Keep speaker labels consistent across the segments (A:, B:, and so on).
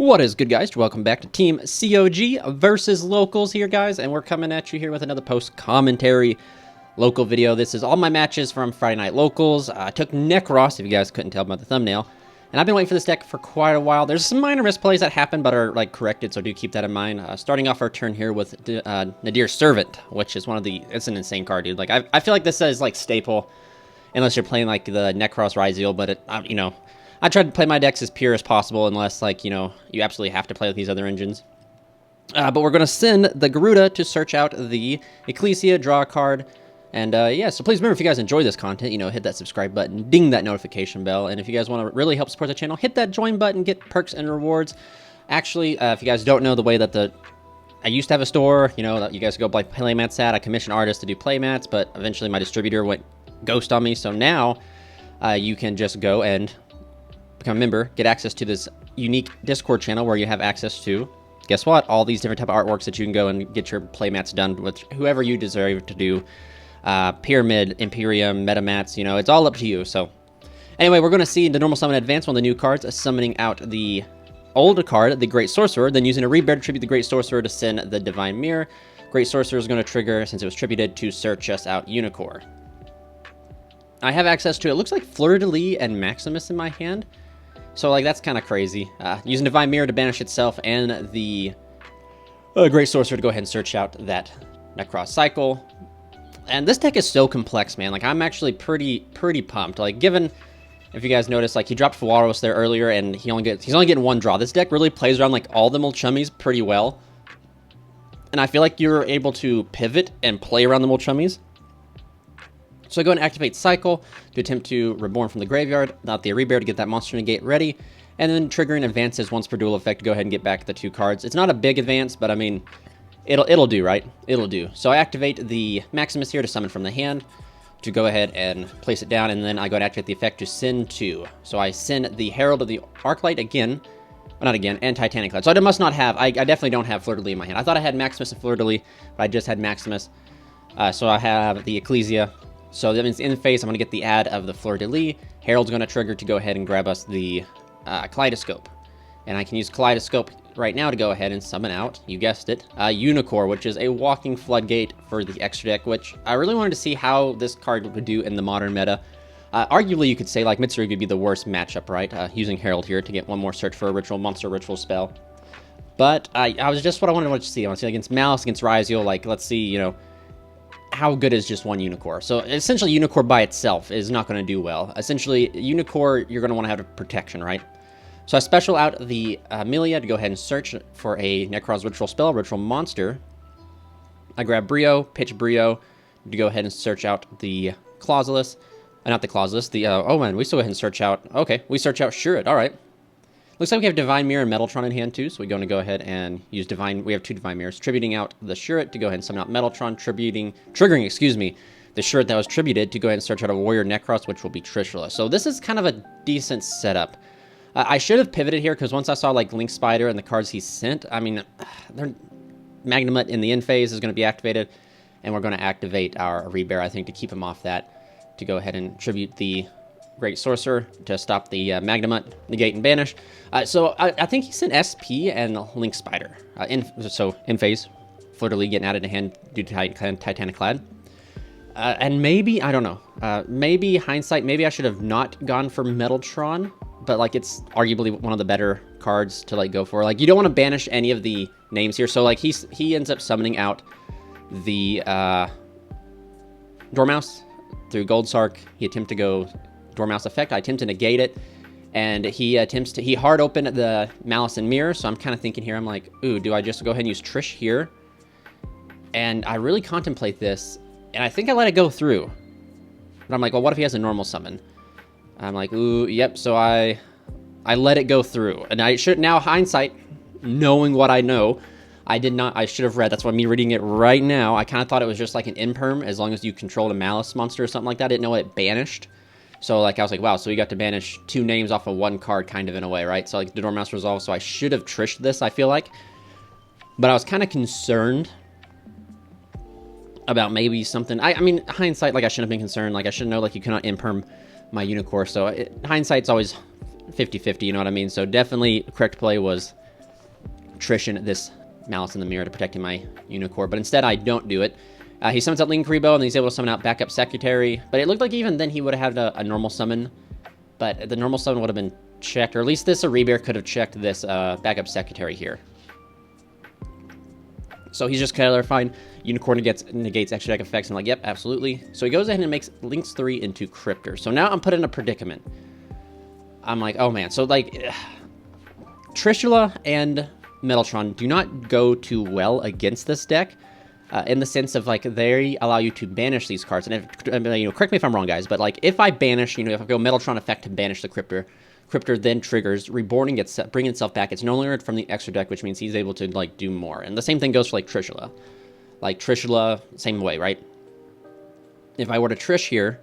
A: What is good, guys? Welcome back to Team COG versus Locals here, guys, and we're coming at you here with another post-commentary local video. This is all my matches from Friday Night Locals. I took Nekroz, if you guys couldn't tell by the thumbnail, and I've been waiting for this deck for quite a while. There's some minor misplays that happen, but are, corrected, so do keep that in mind. Starting off our turn here with Nadir's Servant, which is one of the... It's an insane card, dude. I feel like this is, staple, unless you're playing, the Necros YuGiOh, but, I tried to play my decks as pure as possible, unless, you absolutely have to play with these other engines. But we're going to send the Garuda to search out the Ecclesia, draw a card, and, yeah, so please remember, if you guys enjoy this content, hit that subscribe button, ding that notification bell, and if you guys want to really help support the channel, hit that join button, get perks and rewards. Actually, if you guys don't know the way that I used to have a store, that you guys go play playmats at. I commission artists to do playmats, but eventually my distributor went ghost on me, so now you can just go and become a member, get access to this unique Discord channel where you have access to, guess what, all these different type of artworks that you can go and get your playmats done with whoever you deserve to do. Pyramid, Imperium, Metamats, it's all up to you. So anyway, we're going to see the normal summon advance, one of the new cards, summoning out the older card, the Great Sorcerer, then using a Rebear to tribute the Great Sorcerer to send the Divine Mirror. Great Sorcerer is going to trigger, since it was tributed, to search us out YuGiOh. I have access to, it looks like Fleur-de-Lis and Maximus in my hand. So, that's kind of crazy. Using Divine Mirror to banish itself and the Great Sorcerer to go ahead and search out that Necroz cycle. And this deck is so complex, man. I'm actually pretty pumped. Given, if you guys notice, he dropped Walrus there earlier, and he's only getting one draw. This deck really plays around, all the Mulchummies pretty well. And I feel like you're able to pivot and play around the Mulchummies. So I go and activate Cycle to attempt to Reborn from the graveyard, not the Rebear to get that monster negate ready, and then triggering advances once per duel effect to go ahead and get back the two cards. It's not a big advance, but I mean, it'll do, right? It'll do. So I activate the Maximus here to summon from the hand, to go ahead and place it down, and then I go and activate the effect to send two. So I send the Herald of the Arclight again, not again, and Titanic Cloud. So I must not have, I definitely don't have Fleur-de-Lis in my hand. I thought I had Maximus and Fleur-de-Lis, but I just had Maximus. So I have the Ecclesia. So that means in phase, I'm going to get the add of the Fleur-de-Lis. Herald's going to trigger to go ahead and grab us the Kaleidoscope. And I can use Kaleidoscope right now to go ahead and summon out, you guessed it, YuGiOh, which is a walking floodgate for the extra deck, which I really wanted to see how this card would do in the modern meta. Arguably, you could say, Mitsurugi would be the worst matchup, right? Using Herald here to get one more search for a ritual, monster ritual spell. But I was just what I wanted to see. I want to see against Maliss, against YuGiOh, let's see, how good is just one YuGiOh? So essentially YuGiOh by itself is not going to do well. Essentially YuGiOh, you're going to want to have a protection, right? So I special out the Amelia to go ahead and search for a Necroz ritual spell, ritual monster. I grab Brio, pitch Brio to go ahead and search out the Clauselus. Not the Clauselus, the, oh man, we still go ahead and search out, okay, we search out Shuret, alright. Looks like we have Divine Mirror and Metaltron in hand too, so we're going to go ahead and use we have two Divine Mirrors, tributing out the Shuret to go ahead and summon out Metaltron, triggering, the Shuret that was tributed to go ahead and search out a Warrior Necros, which will be Trishula. So this is kind of a decent setup. I should have pivoted here, because once I saw, Link Spider and the cards he sent, I mean, Magnamut in the end phase is going to be activated, and we're going to activate our Rebear, I think, to keep him off that, to go ahead and tribute the Great Sorcerer to stop the Magnamut, negate, and banish. So I think he sent SP and Link Spider. In phase, Fleur-de-Lis getting added to hand due to Titanic Clad. And maybe, I don't know, maybe hindsight, maybe I should have not gone for Metaltron, but it's arguably one of the better cards to go for. You don't want to banish any of the names here. So he ends up summoning out the Dormouse through Gold Sark. He attempts to go Dormouse effect. I attempt to negate it, and he hard opened the Malice and Mirror, so I'm kind of thinking here, I'm like, ooh, do I just go ahead and use Trish here? And I really contemplate this, and I think I let it go through. But I'm like, well, what if he has a normal summon? I'm like, ooh, yep, so I let it go through. And I should, now hindsight, knowing what I know, I should have read, that's why me reading it right now, I kind of thought it was just like an imperm, as long as you controlled a Malice monster or something like that. I didn't know it banished. So, I was like, wow, so we got to banish two names off of one card, kind of, in a way, right? So, the Dormouse Resolve, so I should have Trished this, I feel like. But I was kind of concerned about maybe something. I mean, hindsight, I shouldn't have been concerned. I should know, you cannot imperm my YuGiOh. So, hindsight's always 50-50, you know what I mean? So, definitely, correct play was Trish in this Malice in the Mirror to protecting my Unicorn, but instead I don't do it. He summons out Nekroz, and he's able to summon out Backup Secretary, but it looked like even then he would have had a normal summon, but the normal summon would have been checked, or at least this Rebear could have checked this Backup Secretary here. So he's just clarifying Unicorn negates extra deck effects, and I'm like, yep, absolutely. So he goes ahead and makes Links 3 into Cryptor. So now I'm put in a predicament. I'm like, oh man, so like, Trishula and Metaltron do not go too well against this deck, in the sense of like they allow you to banish these cards. And if, correct me if I'm wrong, guys, but like if I banish, if I go Metaltron effect to banish the Cryptor, Cryptor then triggers, reborning bringing itself back. It's no longer from the extra deck, which means he's able to like do more. And the same thing goes for like Trishula. Like Trishula, same way, right? If I were to Trish here,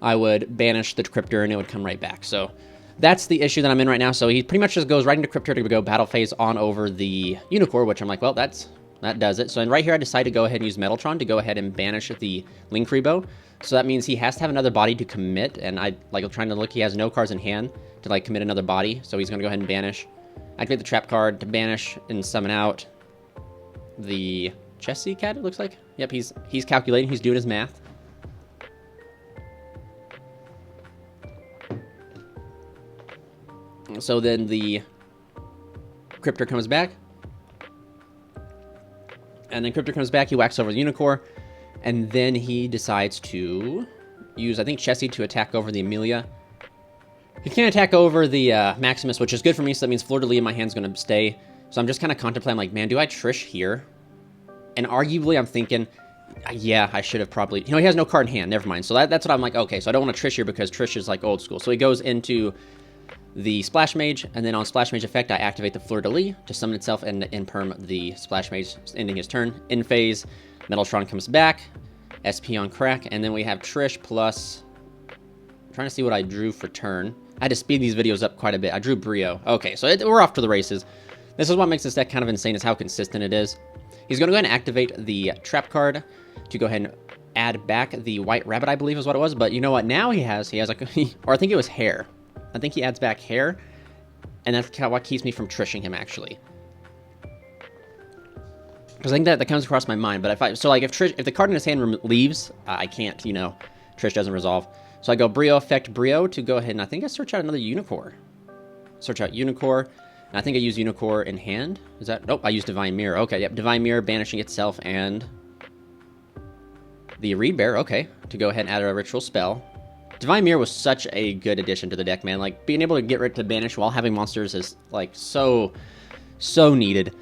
A: I would banish the Cryptor and it would come right back. So that's the issue that I'm in right now. So he pretty much just goes right into Cryptor to go battle phase on over the Unicorn, which I'm like, well, that does it. So right here, I decide to go ahead and use Metaltron to go ahead and banish the Nekroz. So that means he has to have another body to commit, and I'm trying to look, he has no cards in hand to like commit another body, so he's gonna go ahead and banish. Activate the trap card to banish and summon out the Chessie Cat, it looks like. Yep, he's calculating, he's doing his math. So then the Cryptor comes back. And then Cryptor comes back, he whacks over the Unicorn, and then he decides to use, I think, Chessie to attack over the Amelia. He can't attack over the Maximus, which is good for me, so that means Fleur de Lis in my hand's going to stay. So I'm just kind of contemplating, like, man, do I Trish here? And arguably, I'm thinking, yeah, I should have probably... he has no card in hand, never mind. So that's what I'm like, okay, so I don't want to Trish here because Trish is, like, old school. So he goes into the Splash Mage, and then on Splash Mage effect, I activate the Fleur de Lis to summon itself and imperm the Splash Mage, ending his turn. In phase, Metaltron comes back, SP on crack, and then we have Trish plus... I'm trying to see what I drew for turn. I had to speed these videos up quite a bit. I drew BLMM. Okay, so we're off to the races. This is what makes this deck kind of insane, is how consistent it is. He's going to go ahead and activate the Trap card to go ahead and add back the White Rabbit, I believe is what it was. But you know what? Now he has like, or I think it was Hair. I think he adds back Hair, and that's kind of what keeps me from Trishing him, actually. Because I think that comes across my mind. But if the card in his hand leaves, I can't, Trish doesn't resolve. So I go BLMM effect BLMM to go ahead, and I think I search out another Unicorn. Search out Unicorn, and I think I use Unicorn in hand. Is that? Nope, I use Divine Mirror. Okay, yep, Divine Mirror banishing itself and the Rebear. Okay, to go ahead and add a ritual spell. Divine Mirror was such a good addition to the deck, man. Like, being able to get rid to banish while having monsters is, like, so needed.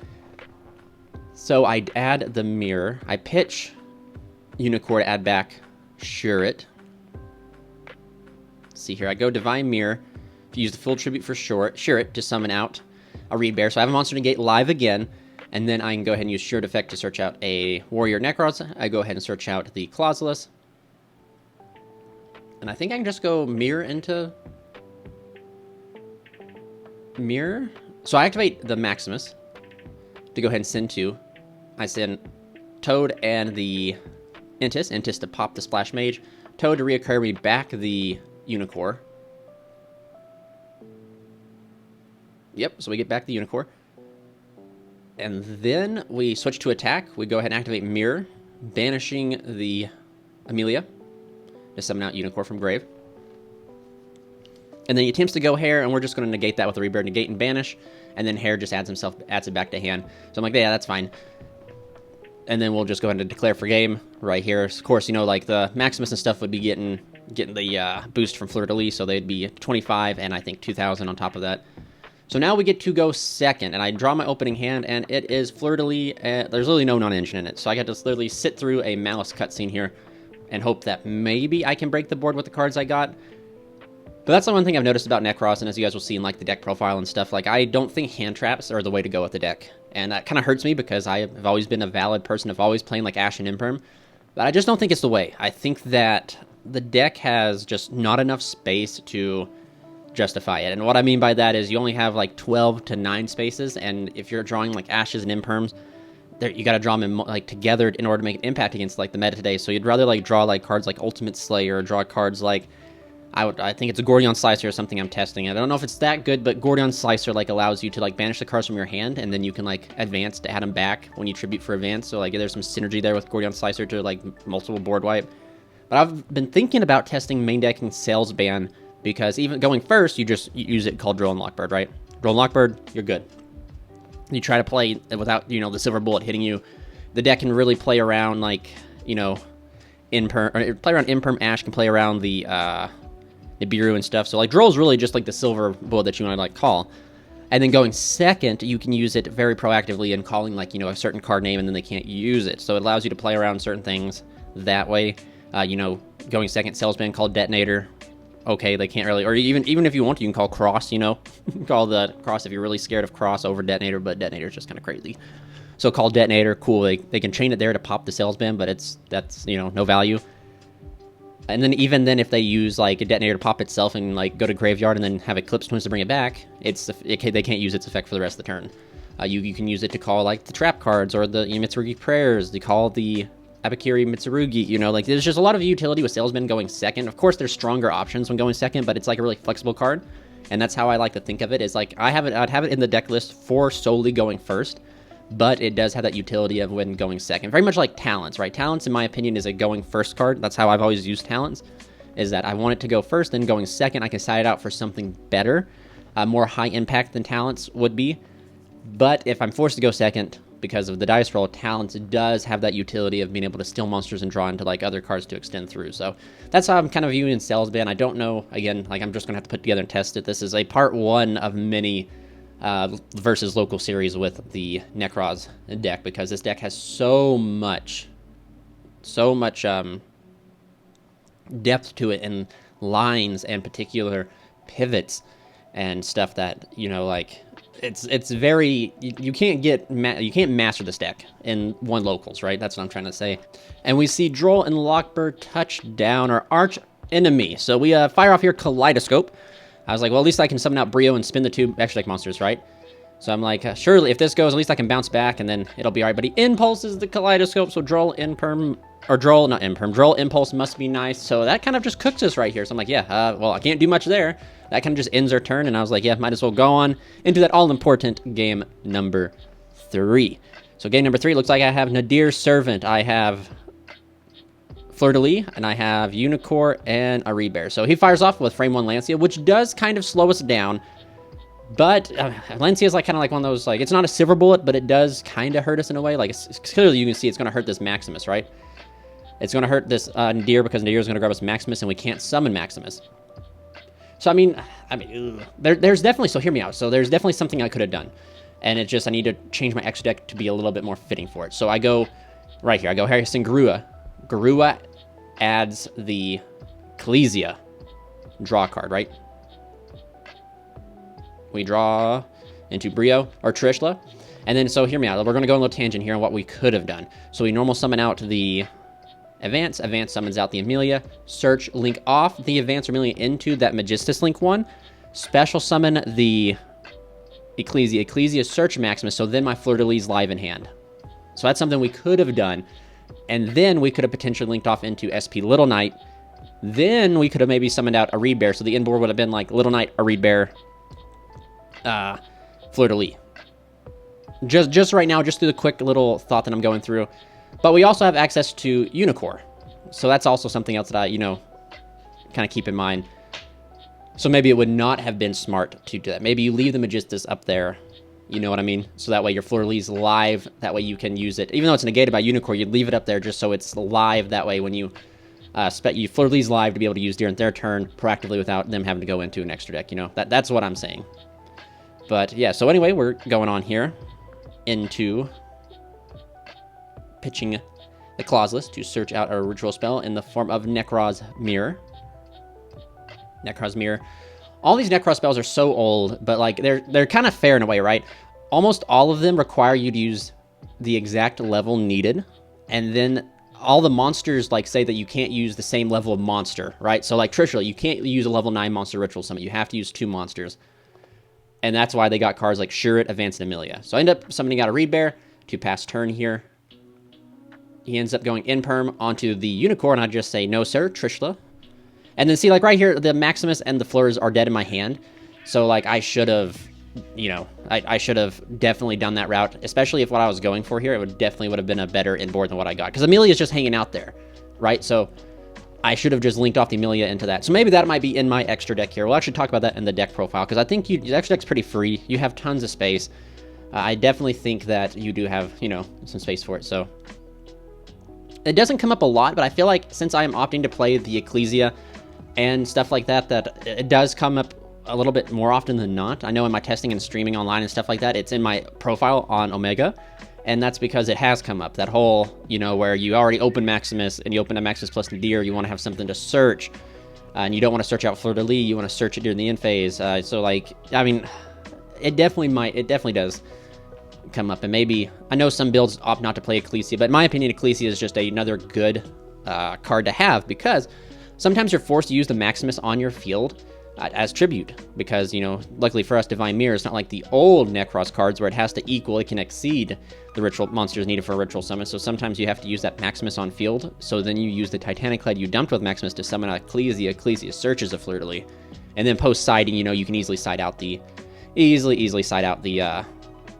A: So I add the Mirror. I pitch Unicorn to add back Shuret. See here, I go Divine Mirror. If you use the full tribute for Shuret to summon out a Rebear. So I have a monster negate live again. And then I can go ahead and use Shuret effect to search out a Warrior Necros. I go ahead and search out the Clausulus. And I think I can just go Mirror into Mirror. So I activate the Maximus to go ahead and send two. I send Toad and the Intis to pop the Splash Mage. Toad to reoccur me back the Unicorn. Yep, so we get back the Unicorn. And then we switch to attack. We go ahead and activate Mirror, banishing the Amelia to summon out Unicorn from grave. And then he attempts to go Hair, and we're just going to negate that with the Rebear, negate and banish. And then Hair just adds it back to hand. So I'm like, yeah, that's fine. And then we'll just go ahead and declare for game right here. Of course, like the Maximus and stuff would be getting the boost from Fleur de Lis, so they'd be 25 and I think 2,000 on top of that. So now we get to go second, and I draw my opening hand, and it is Fleur de Lis. There's really no non-engine in it, so I got to literally sit through a Malice cutscene here and hope that maybe I can break the board with the cards I got. But that's the one thing I've noticed about Nekroz, and as you guys will see in like the deck profile and stuff, like I don't think hand traps are the way to go with the deck. And that kind of hurts me because I have always been a valid person of always playing like Ash and Imperm. But I just don't think it's the way. I think that the deck has just not enough space to justify it. And what I mean by that is you only have like 12 to 9 spaces, and if you're drawing like Ashes and Imperms, you got to draw them like together in order to make an impact against like the meta today. So you'd rather like draw like cards like Ultimate Slayer, or draw cards like I think it's a Gordion Slicer or something I'm testing. I don't know if it's that good, but Gordion Slicer like allows you to like banish the cards from your hand, and then you can like advance to add them back when you tribute for advance. So like there's some synergy there with Gordion Slicer to like multiple board wipe. But I've been thinking about testing main decking Sales Ban, because even going first, you just use it called Droll and Lockbird, right? Droll and Lockbird, you're good. You try to play without, you know, the Silver Bullet hitting you. The deck can really play around like, you know, play around Imperm. Ash can play around the Nibiru and stuff. So like Droll's really just like the Silver Bullet that you want to like call. And then going second, you can use it very proactively in calling like, you know, a certain card name, and then they can't use it. So it allows you to play around certain things that way. You know, going second, Salesman, call Detonator. Okay, they can't really, or even if you want to, you can call Cross, you know. Call the Cross if you're really scared of Cross over Detonator, but Detonator's just kind of crazy. So call Detonator, cool. They can chain it there to pop the Salesman, but that's, you know, no value. And then even then, if they use like a Detonator to pop itself and like go to Graveyard and then have Eclipse Twins to bring it back, they can't use its effect for the rest of the turn. You can use it to call like the trap cards or the Mitsurugi Prayers, to call the Abakiri Mitsurugi, you know, like there's just a lot of utility with Salesman going second. Of course, there's stronger options when going second, but it's like a really flexible card. And that's how I like to think of it, is like I'd have it in the deck list for solely going first, but it does have that utility of when going second. Very much like Talents, right? Talents, in my opinion, is a going first card. That's how I've always used Talents, is that I want it to go first, then going second, I can side it out for something better, more high impact than Talents would be. But if I'm forced to go second because of the dice roll, Talents does have that utility of being able to steal monsters and draw into like other cards to extend through. So that's how I'm kind of viewing Sales Ban. I don't know, again, like I'm just gonna have to put together and test it. This is a part one of many versus local series with the Nekroz deck, because this deck has so much depth to it, and lines and particular pivots and stuff that, you know, like it's very, you can't master this deck in one locals, right? That's what I'm trying to say. And we see Droll and Lockbird touch down our arch enemy. So we fire off here Kaleidoscope. I was like, well, at least I can summon out Brio and spin the two extra deck monsters, right? So I'm like, surely if this goes, at least I can bounce back and then it'll be all right. But he impulses the Kaleidoscope, so Droll Impulse must be nice. So that kind of just cooks us right here. So I'm like, yeah, well, I can't do much there. That kind of just ends our turn, and I was like, yeah, might as well go on into that all-important game number 3. So game number 3, looks like I have Nadir's Servant, I have Fleur-de-Lis, and I have Unicorn and a Rebear. So he fires off with Frame 1 Lancia, which does kind of slow us down. But Lancia is like kind of like one of those, like, it's not a silver bullet, but it does kind of hurt us in a way. Like, it's clearly you can see it's going to hurt this Maximus, right? It's going to hurt this Nadir, because Nadir is going to grab us Maximus, and we can't summon Maximus. So, I mean, there's definitely, so hear me out. So there's definitely something I could have done. And it's just, I need to change my extra deck to be a little bit more fitting for it. So I go right here. I go Harrison Garua. Garua adds the Kalesia draw card, right? We draw into Brio, or Trishla. And then, so hear me out. We're going to go on a little tangent here on what we could have done. So we normal summon out the Advance summons out the Amelia, search, link off the Advance Amelia into that Magistus link one, special summon the Ecclesia search Maximus, so then my Fleur-de-Lis live in hand. So that's something we could have done, and then we could have potentially linked off into SP Little Knight, then we could have maybe summoned out a Rebear, so the end board would have been like Little Knight, a Rebear, Fleur-de-Lis. Just right now, just through the quick little thought that I'm going through. But we also have access to Unicorn. So that's also something else that I, you know, kind of keep in mind. So maybe it would not have been smart to do that. Maybe you leave the Magistus up there, you know what I mean? So that way your Fleur-de-Lis live, that way you can use it. Even though it's negated by Unicorn, you'd leave it up there just so it's live. That way when you Fleur-de-Lis live to be able to use during their turn proactively without them having to go into an extra deck, you know? That's what I'm saying. But yeah, so anyway, we're going on here into pitching the Clauseless to search out our ritual spell in the form of Nekroz Mirror. Nekroz Mirror. All these Nekroz spells are so old, but like they're kind of fair in a way, right? Almost all of them require you to use the exact level needed, and then all the monsters like say that you can't use the same level of monster, right? So like Trishula, you can't use a level 9 monster ritual summon. You have to use 2 monsters. And that's why they got cards like Shuret, Advance, and Amelia. So I end up summoning out a Rebear to pass turn here. He ends up going in perm onto the Unicorn. I just say, no, sir, Trishla. And then see, like, right here, the Maximus and the Fleurs are dead in my hand. So, like, I should have, you know, I should have definitely done that route, especially if what I was going for here, it would have been a better inboard than what I got. Because Amelia is just hanging out there, right? So I should have just linked off the Amelia into that. So maybe that might be in my extra deck here. We'll actually talk about that in the deck profile, because I think your extra deck's pretty free. You have tons of space. I definitely think that you do have, you know, some space for it. So it doesn't come up a lot, but I feel like since I am opting to play the Ecclesia and stuff like that, that it does come up a little bit more often than not. I know in my testing and streaming online and stuff like that, it's in my profile on Omega, and that's because it has come up. That whole, you know, where you already open Maximus and you open a Maximus plus Nadir, you want to have something to search, and you don't want to search out Fleur de Lis, you want to search it during the end phase. So, like, I mean, it definitely does come up, and maybe, I know some builds opt not to play Ecclesia, but in my opinion, Ecclesia is just another good card to have, because sometimes you're forced to use the Maximus on your field as tribute, because, you know, luckily for us, Divine Mirror is not like the old Necros cards where it has to equal, it can exceed the ritual monsters needed for a ritual summon. So sometimes you have to use that Maximus on field, so then you use the Titanic Clad you dumped with Maximus to summon out Ecclesia. Ecclesia searches a Fleur de Lis, and then post siding, you know, you can easily side out the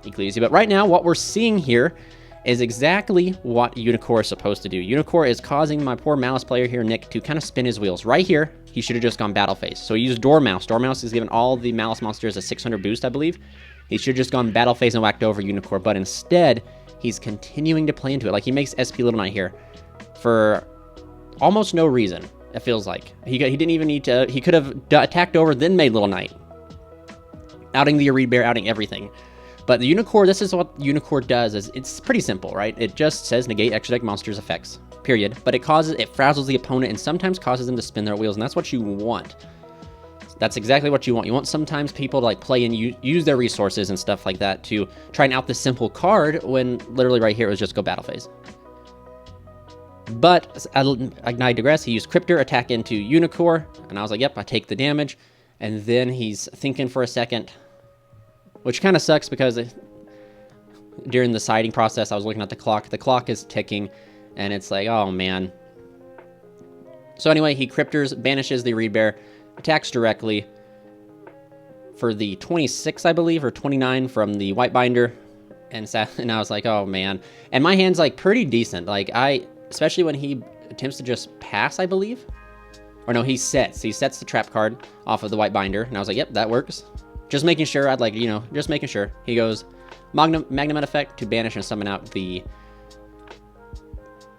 A: Ecclesia. But right now, what we're seeing here is exactly what YuGiOh is supposed to do. YuGiOh is causing my poor Maliss player here, Nick, to kind of spin his wheels. Right here, he should have just gone Battle Phase. So he used Dormouse. Dormouse is giving all the Maliss monsters a 600 boost, I believe. He should have just gone Battle Phase and whacked over YuGiOh, but instead, he's continuing to play into it. Like, he makes SP Little Knight here for almost no reason, it feels like. He didn't even need to, he could have attacked over, then made Little Knight. Outing the Arid Bear, outing everything. But the YuGiOh, this is what YuGiOh does, is it's pretty simple, right? It just says negate extra deck monsters effects, period. But it frazzles the opponent and sometimes causes them to spin their wheels, and that's what you want. That's exactly what you want. You want sometimes people to, like, play and use their resources and stuff like that to try and out this simple card, when literally right here it was just go Battle Phase. But I digress. He used Cryptor, attack into YuGiOh, and I was like, yep, I take the damage. And then he's thinking for a second, which kind of sucks, because during the siding process, I was looking at the clock. The clock is ticking, and it's like, oh, man. So anyway, he Cryptors, banishes the Arid Bear, attacks directly for the 26, I believe, or 29 from the White Binder, and I was like, oh, man. And my hand's, like, pretty decent. Like, especially when he attempts to just pass, I believe. Or no, he sets the trap card off of the White Binder, and I was like, yep, that works. Just making sure, just making sure. He goes Magnum effect to banish and summon out the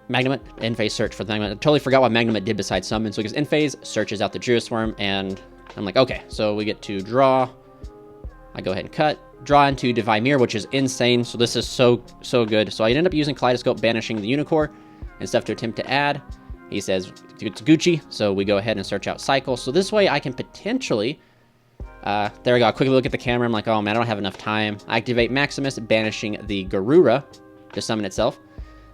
A: Magnum end phase search for the Magnum. I totally forgot what Magnum did besides summon. So he goes end phase, searches out the Geoswarm, and I'm like, okay, so we get to draw. I go ahead and cut. Draw into Divine Mirror, which is insane. So this is so good. So I end up using Kaleidoscope, banishing the YuGiOh and stuff to attempt to add. He says it's Gucci, so we go ahead and search out Cycle. So this way I can potentially... there we go. I quickly look at the camera. I'm like, oh man, I don't have enough time. I activate Maximus, banishing the Garura to summon itself.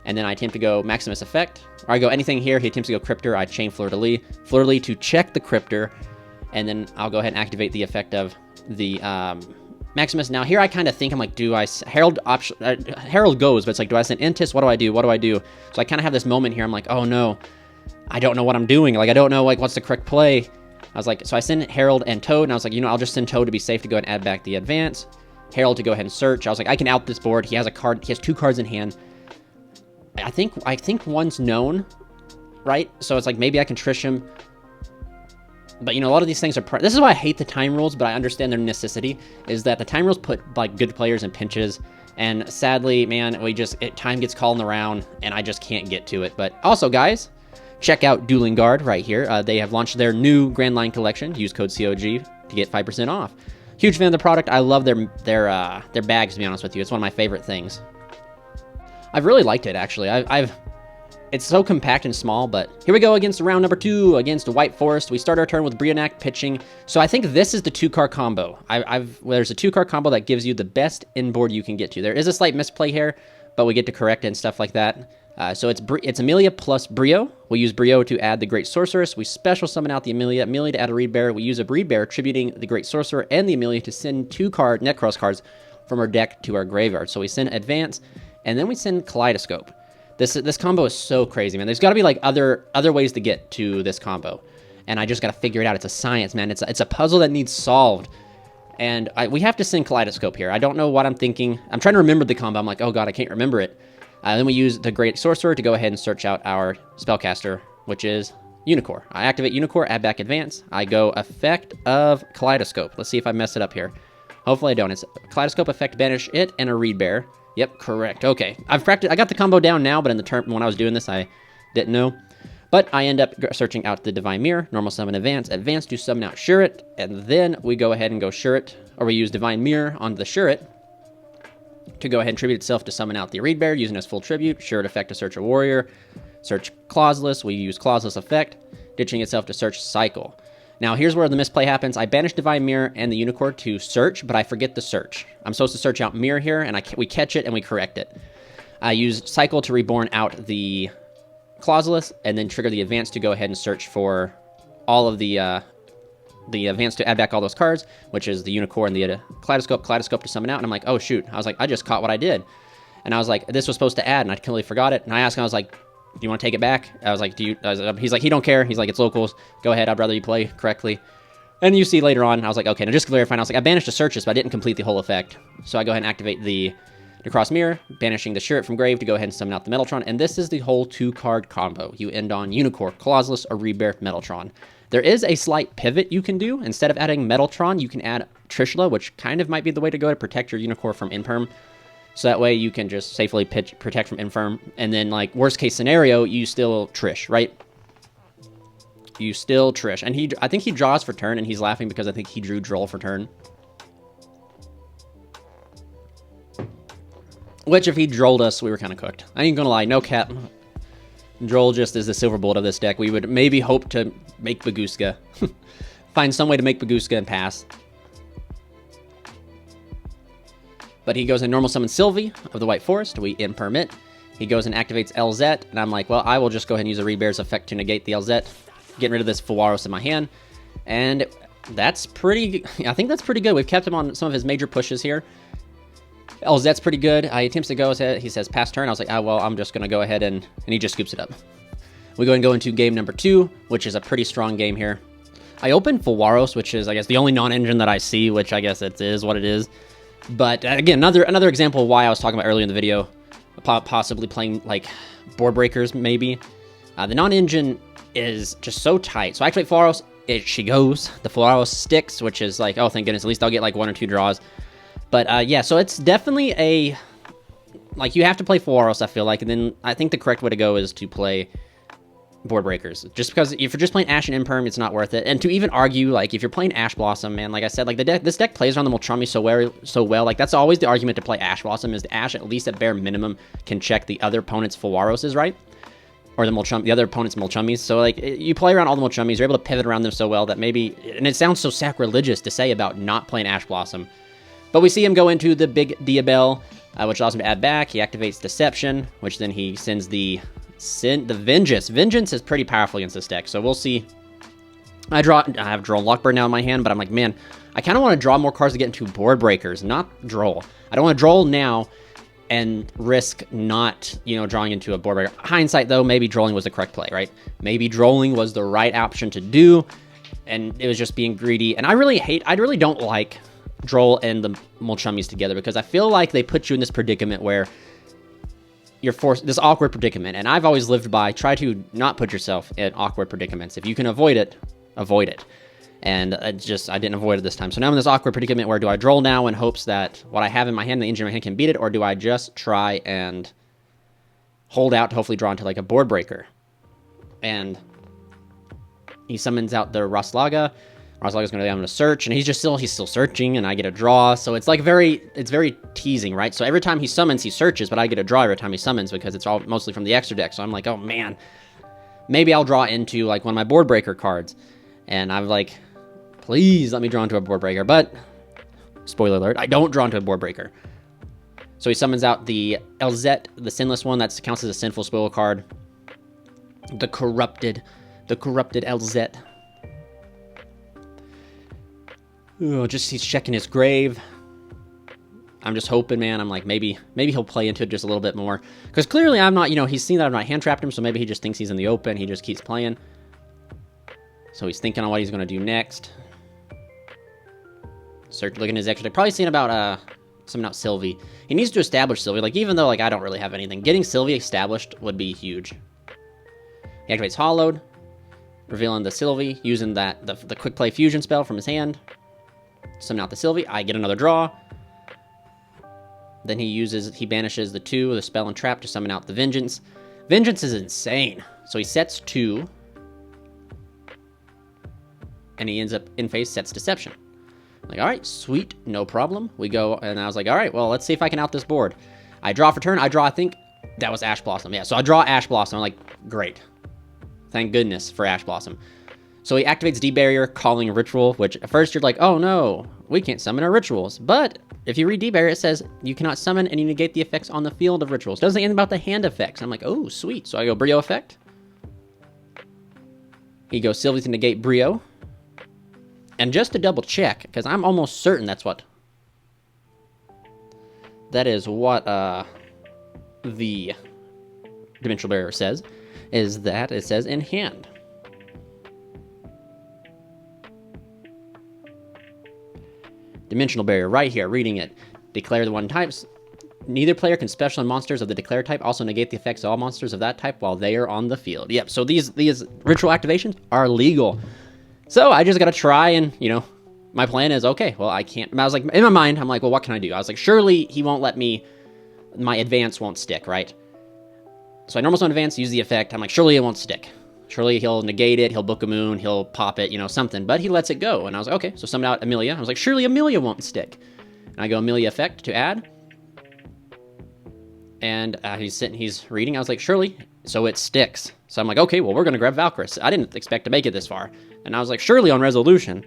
A: And then I attempt to go Maximus effect. Or I go anything here. He attempts to go Cryptor. I chain Fleur de Lis. Fleur de Lis to check the Cryptor. And then I'll go ahead and activate the effect of the Maximus. Now here I kind of think, I'm like, do I... Herald goes, but it's like, do I send Intis? What do I do? What do I do? So I kind of have this moment here. I'm like, oh no. I don't know what I'm doing. Like, I don't know, like, what's the correct play. I was like, so I send Herald and Toad, and I was like, you know, I'll just send Toad to be safe to go and add back the advance. Herald to go ahead and search. I was like, I can out this board. He has a card. He has 2 cards in hand. I think one's known, right? So it's like, maybe I can Trisham. But, you know, a lot of these things are... This is why I hate the time rules, but I understand their necessity, is that the time rules put, like, good players in pinches. And sadly, man, time gets called around, and I just can't get to it. But also, guys... Check out Dueling Guard right here. They have launched their new Grand Line collection. Use code COG to get 5% off. Huge fan of the product. I love their bags, to be honest with you. It's one of my favorite things. I've really liked it, actually. It's so compact and small, but here we go against round number 2 against White Forest. We start our turn with Brionac pitching. So I think this is the 2-card combo. There's a 2-card combo that gives you the best inboard you can get to. There is a slight misplay here, but we get to correct it and stuff like that. So it's Amelia plus Brio. We'll use Brio to add the Great Sorceress. We special summon out the Amelia to add a Reed Bear. We use a Reed Bear, attributing the Great Sorcerer and the Amelia to send 2 Necros cards from our deck to our graveyard. So we send Advance, and then we send Kaleidoscope. This combo is so crazy, man. There's got to be like other ways to get to this combo. and I just got to figure it out. It's a science, man. It's a puzzle that needs solved. And we have to send Kaleidoscope here. I don't know what I'm thinking. I'm trying to remember the combo. I'm like, oh god, I can't remember it. Then we use the Great Sorcerer to go ahead and search out our spellcaster, which is Unicore. I activate Unicore, add back Advance. I go Effect of Kaleidoscope. Let's see if I mess it up here. Hopefully I don't. It's Kaleidoscope, Effect, Banish it, and a Reed Bear. Yep, correct. Okay, I've practiced. I got the combo down now, but in the turn when I was doing this, I didn't know. But I end up searching out the Divine Mirror, normal summon Advance, Advance to summon out Shuret, and then we go ahead and go Shuret, or we use Divine Mirror on the Shuret to go ahead and tribute itself to summon out the Reed Bear, using as full tribute. Shuret effect to search a warrior, search Clauseless, we use Clauseless effect, ditching itself to search Cycle. Now here's where the misplay happens. I banish Divine Mirror and the Unicorn to search, but I forget the search. I'm supposed to search out Mirror here, and we catch it and we correct it. I use Cycle to reborn out the Clauseless, and then trigger the Advance to go ahead and search for all of the Advance to add back all those cards, which is the Unicorn and the Kaleidoscope to summon out, and I'm like, oh shoot, I was like, I just caught what I did. And I was like, this was supposed to add, and I completely forgot it, and I asked him, I was like, do you want to take it back? I was like, he's like, he don't care, he's like, it's locals, go ahead, I'd rather you play correctly. And you see later on, I was like, okay, now just clarifying, I was like, I banished the searches, but I didn't complete the whole effect. So I go ahead and activate the Necroz Mirror, banishing the Shuret from grave to go ahead and summon out the Metaltron, and this is the whole 2-card combo. You end on Unicorn, Clauseless, or Reed Bear, Metaltron. There is a slight pivot you can do. Instead of adding Metaltron, you can add Trishula, which kind of might be the way to go to protect your Unicorn from Infirm. So that way you can just safely protect from Infirm, and then, like, worst case scenario, you still Trish, right? You still Trish. And I think he draws for turn, and he's laughing because I think he drew Droll for turn. Which, if he Drolled us, we were kind of cooked. I ain't gonna lie, no cap. Droll just is the silver bullet of this deck. We would maybe hope to make Baguska. Find some way to make Baguska and pass. But he goes and normal summon Sylvie of the White Forest. We impermit. He goes and activates LZ, and I'm like, well, I will just go ahead and use a Reed Bear's effect to negate the LZ. Getting rid of this Fuwaros in my hand. And that's pretty... I think that's pretty good. We've kept him on some of his major pushes here. LZ's pretty good. He attempts to go ahead. He says, pass turn. I was like, well, I'm just going to go ahead and he just scoops it up. We go and go into game number 2, which is a pretty strong game here. I opened Fuwaros, which is, I guess, the only non-engine that I see, which I guess it is what it is. But again, another example of why I was talking about earlier in the video, possibly playing like board breakers, maybe. The non-engine is just so tight. So I activate Fuwaros, she goes. The Fuwaros sticks, which is like, oh, thank goodness, at least I'll get like 1 or 2 draws. But yeah, so it's definitely a, like, you have to play Fuwaros, I feel like, and then I think the correct way to go is to play board breakers. Just because if you're just playing Ash and Imperm, it's not worth it. And to even argue, like, if you're playing Ash Blossom, man, like I said, like, this deck plays around the Molchummy so well. Like, that's always the argument to play Ash Blossom, is the Ash, at least at bare minimum, can check the other opponent's Fuwaroses, right? Or the other opponent's Molchummies. So, like, you play around all the Molchummies, you're able to pivot around them so well that maybe, and it sounds so sacrilegious to say about not playing Ash Blossom, but we see him go into the big Diabell, which allows him to add back. He activates Deception, which then he sends the Vengeance. Vengeance is pretty powerful against this deck, so we'll see. I have Droll and Lockbird now in my hand, but I'm like, man, I kind of want to draw more cards to get into board breakers, not Droll. I don't want to Droll now and risk not, drawing into a board breaker. Hindsight, though, maybe Drolling was the correct play, right? Maybe Drolling was the right option to do, and it was just being greedy. And I really don't like Droll and the Molchummies together, because I feel like they put you in this predicament where you're forced, this awkward predicament, and I've always lived by, try to not put yourself in awkward predicaments. If you can avoid it, avoid it. And I didn't avoid it this time. So now I'm in this awkward predicament where do I Droll now in hopes that what I have in my hand, the engine in my hand, can beat it, or do I just try and hold out to hopefully draw into like a board breaker? And he summons out the Raslaga. Raslaga's going to go down to search, and he's still searching, and I get a draw. So it's like it's very teasing, right? So every time he summons, he searches, but I get a draw every time he summons because it's all mostly from the extra deck. So I'm like, oh man, maybe I'll draw into like one of my board breaker cards. And I'm like, please let me draw into a board breaker. But spoiler alert, I don't draw into a board breaker. So he summons out the Elzet, the Sinless one that counts as a sinful spoil card. The corrupted Elzet. Oh, he's checking his grave. I'm just hoping, man. I'm like, maybe he'll play into it just a little bit more. Because clearly I'm not, he's seen that I've not hand trapped him, so maybe he just thinks he's in the open. He just keeps playing. So he's thinking on what he's going to do next. Start looking at his extra deck. Probably seeing about summon out Sylvie. He needs to establish Sylvie. Like, even though, like, I don't really have anything, getting Sylvie established would be huge. He activates Hollowed, revealing the Sylvie, using that the quick play fusion spell from his hand. Summon out the Sylvie. I get another draw. Then he banishes the 2, the spell and trap, to summon out the Vengeance. Vengeance is insane. So he sets 2. And he ends up in phase, sets Deception. Like, all right, sweet, no problem. We go, and I was like, all right, well, let's see if I can out this board. I draw for turn. I draw, I think that was Ash Blossom. Yeah, so I draw Ash Blossom. I'm like, great. Thank goodness for Ash Blossom. So he activates D-Barrier, calling a Ritual, which at first you're like, oh no, we can't summon our rituals. But if you read D-Barrier, it says you cannot summon and you negate the effects on the field of rituals. Doesn't say anything about the hand effects. I'm like, oh, sweet. So I go BLMM effect. He goes Sylvie to negate BLMM. And just to double check, because I'm almost certain that is what the Dimensional Barrier says, is that it says in hand. Dimensional Barrier, right here, reading it. Declare the 1 types. Neither player can special in monsters of the declare type. Also negate the effects of all monsters of that type while they are on the field. Yep, so these ritual activations are legal. So I just got to try and, you know, my plan is, okay, well, I can't. I was like, in my mind, I'm like, well, what can I do? I was like, surely he won't let me, my advance won't stick, right? So I normal summon advance, use the effect. I'm like, surely it won't stick. Surely he'll negate it, he'll book a moon, he'll pop it, you know, something. But he lets it go. And I was like, okay, so summon out Amelia. I was like, surely Amelia won't stick. And I go Amelia effect to add. And he's reading. I was like, surely. So it sticks. So I'm like, okay, well, we're going to grab Valkyris. I didn't expect to make it this far. And I was like, surely on resolution,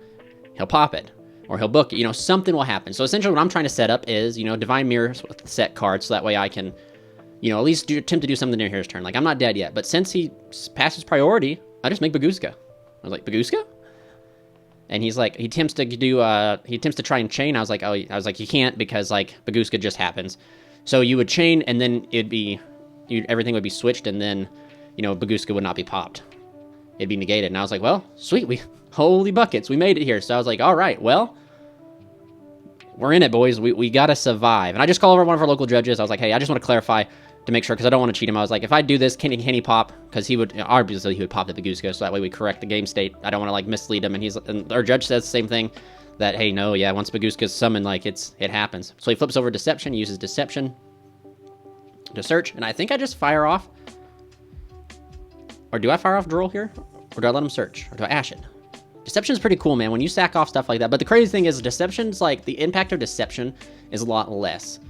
A: he'll pop it. Or he'll book it. You know, something will happen. So essentially what I'm trying to set up is, you know, Divine Mirrors with set cards. So that way I can, you know, at least attempt to do something near his turn. Like, I'm not dead yet. But since he passes priority, I just make Baguska. I was like, Baguska? And he's like, he attempts to try and chain. I was like, you can't, because, like, Baguska just happens. So you would chain, and then everything would be switched, and then, you know, Baguska would not be popped. It'd be negated. And I was like, well, sweet, holy buckets, we made it here. So I was like, all right, well, we're in it, boys. We gotta survive. And I just called over one of our local judges. I was like, hey, I just want to clarify to make sure, because I don't want to cheat him. I was like, if I do this, can he pop? Because he would, obviously, he would pop the Baguska, so that way we correct the game state. I don't want to, like, mislead him. And our judge says the same thing, that, hey, no, yeah, once Baguska's summoned, like, it happens. So he flips over Deception, he uses Deception to search, and I think I just fire off. Or do I fire off Droll here? Or do I let him search? Or do I Ash it? Deception's pretty cool, man, when you sack off stuff like that. But the crazy thing is, Deception's, like, the impact of Deception is a lot less.